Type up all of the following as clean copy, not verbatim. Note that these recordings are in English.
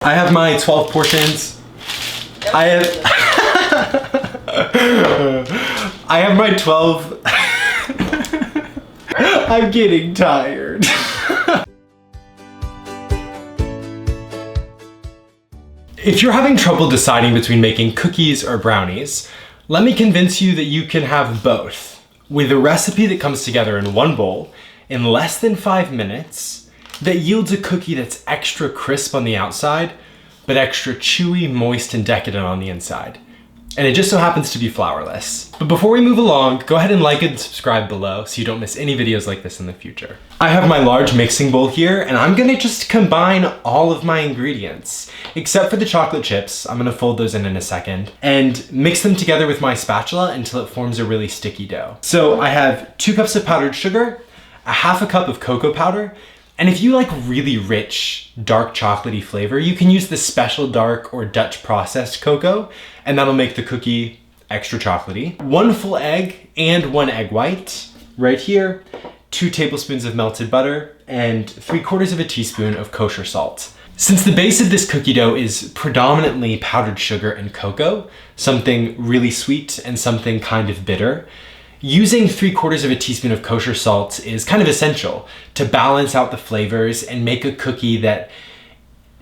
I have my 12 portions. I have my 12. I'm getting tired. If you're having trouble deciding between making cookies or brownies, let me convince you that you can have both with a recipe that comes together in one bowl in less than 5 minutes that yields a cookie that's extra crisp on the outside, but extra chewy, moist, and decadent on the inside. And it just so happens to be flourless. But before we move along, go ahead and like and subscribe below so you don't miss any videos like this in the future. I have my large mixing bowl here, and I'm gonna just combine all of my ingredients, except for the chocolate chips. I'm gonna fold those in a second, and mix them together with my spatula until it forms a really sticky dough. So I have 2 cups of powdered sugar, a half a cup of cocoa powder, and if you like really rich, dark chocolatey flavor, you can use the special dark or Dutch processed cocoa, and that'll make the cookie extra chocolatey. 1 full egg and 1 egg white right here, 2 tablespoons of melted butter, and 3/4 of a teaspoon of kosher salt. Since the base of this cookie dough is predominantly powdered sugar and cocoa, something really sweet and something kind of bitter, using 3/4 of a teaspoon of kosher salt is kind of essential to balance out the flavors and make a cookie that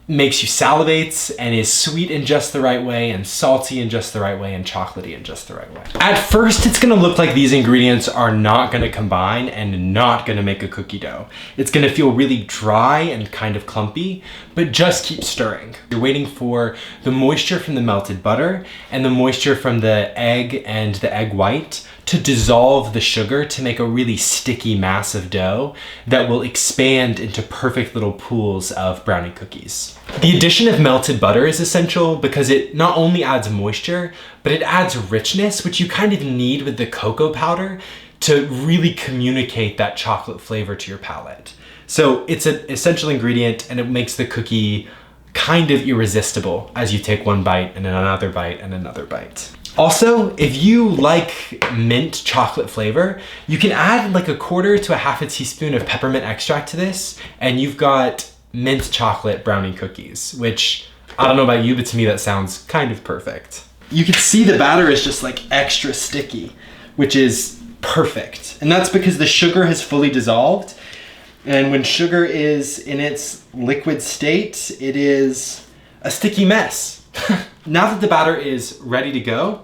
makes you salivate and is sweet in just the right way and salty in just the right way and chocolatey in just the right way. At first, it's gonna look like these ingredients are not gonna combine and not gonna make a cookie dough. It's gonna feel really dry and kind of clumpy, but just keep stirring. You're waiting for the moisture from the melted butter and the moisture from the egg and the egg white to dissolve the sugar to make a really sticky mass of dough that will expand into perfect little pools of brownie cookies. The addition of melted butter is essential because it not only adds moisture, but it adds richness, which you kind of need with the cocoa powder to really communicate that chocolate flavor to your palate. So it's an essential ingredient, and it makes the cookie kind of irresistible as you take one bite and then another bite and another bite. Also, if you like mint chocolate flavor, you can add like 1/4 to a half a teaspoon of peppermint extract to this, and you've got mint chocolate brownie cookies, which I don't know about you, but to me that sounds kind of perfect. You can see the batter is just like extra sticky, which is perfect. And that's because the sugar has fully dissolved. And when sugar is in its liquid state, it is a sticky mess. Now that the batter is ready to go,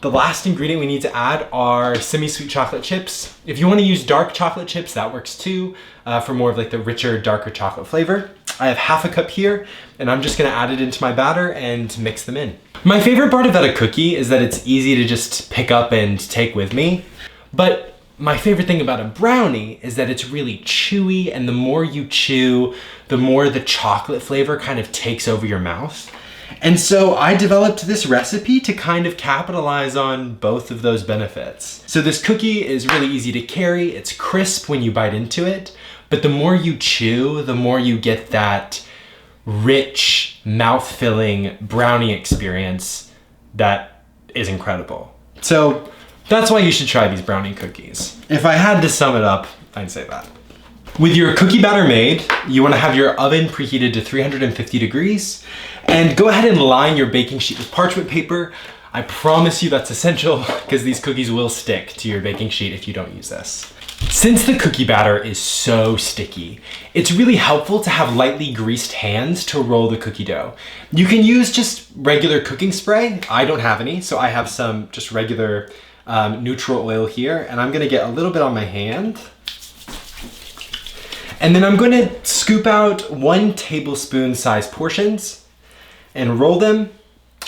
the last ingredient we need to add are semi-sweet chocolate chips. If you want to use dark chocolate chips, that works too, for more of like the richer, darker chocolate flavor. I have half a cup here, and I'm just gonna add it into my batter and mix them in. My favorite part about a cookie is that it's easy to just pick up and take with me, but my favorite thing about a brownie is that it's really chewy, and the more you chew, the more the chocolate flavor kind of takes over your mouth. And so I developed this recipe to kind of capitalize on both of those benefits. So this cookie is really easy to carry, it's crisp when you bite into it, but the more you chew, the more you get that rich, mouth-filling brownie experience that is incredible. So that's why you should try these brownie cookies. If I had to sum it up, I'd say that. With your cookie batter made, you wanna have your oven preheated to 350 degrees, and go ahead and line your baking sheet with parchment paper. I promise you that's essential because these cookies will stick to your baking sheet if you don't use this. Since the cookie batter is so sticky, it's really helpful to have lightly greased hands to roll the cookie dough. You can use just regular cooking spray. I don't have any, so I have some just regular neutral oil here, and I'm gonna get a little bit on my hand. And then I'm gonna scoop out 1 tablespoon size portions and roll them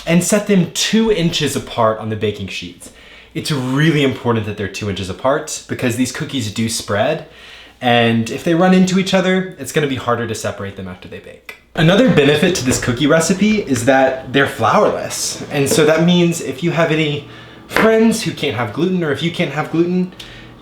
and set them 2 inches apart on the baking sheet. It's really important that they're 2 inches apart because these cookies do spread, and if they run into each other, it's gonna be harder to separate them after they bake. Another benefit to this cookie recipe is that they're flourless. And so that means if you have any friends who can't have gluten, or if you can't have gluten,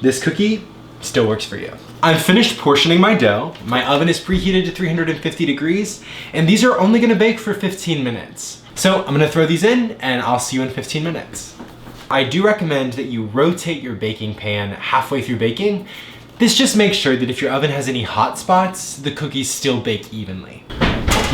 this cookie still works for you. I've finished portioning my dough. My oven is preheated to 350 degrees, and these are only gonna bake for 15 minutes. So I'm gonna throw these in, and I'll see you in 15 minutes. I do recommend that you rotate your baking pan halfway through baking. This just makes sure that if your oven has any hot spots, the cookies still bake evenly.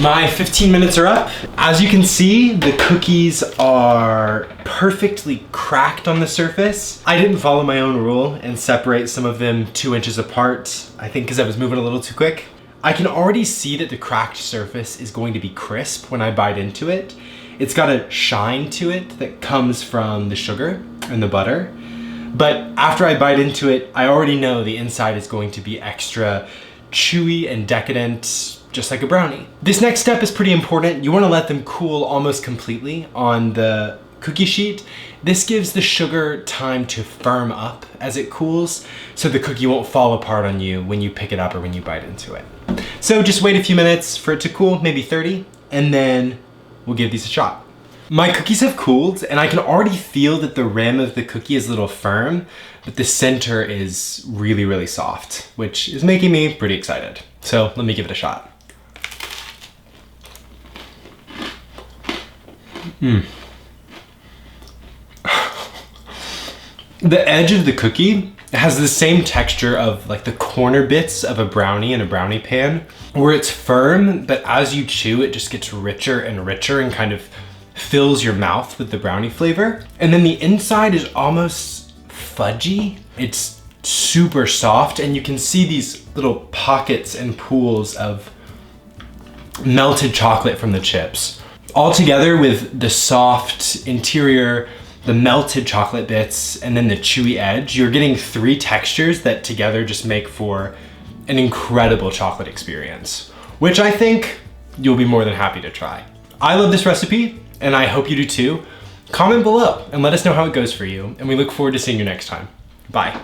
My 15 minutes are up. As you can see, the cookies are perfectly cracked on the surface. I didn't follow my own rule and separate some of them 2 inches apart, I think because I was moving a little too quick. I can already see that the cracked surface is going to be crisp when I bite into it. It's got a shine to it that comes from the sugar and the butter. But after I bite into it, I already know the inside is going to be extra chewy and decadent, just like a brownie. This next step is pretty important. You want to let them cool almost completely on the cookie sheet. This gives the sugar time to firm up as it cools, so the cookie won't fall apart on you when you pick it up or when you bite into it. So just wait a few minutes for it to cool, maybe 30, and then we'll give these a shot. My cookies have cooled, and I can already feel that the rim of the cookie is a little firm, but the center is really, really soft, which is making me pretty excited. So let me give it a shot. The edge of the cookie has the same texture of like the corner bits of a brownie in a brownie pan, where it's firm, but as you chew, it just gets richer and richer and kind of fills your mouth with the brownie flavor. And then the inside is almost fudgy. It's super soft, and you can see these little pockets and pools of melted chocolate from the chips. All together with the soft interior, the melted chocolate bits, and then the chewy edge, you're getting 3 textures that together just make for an incredible chocolate experience, which I think you'll be more than happy to try. I love this recipe, and I hope you do too. Comment below and let us know how it goes for you, and we look forward to seeing you next time. Bye.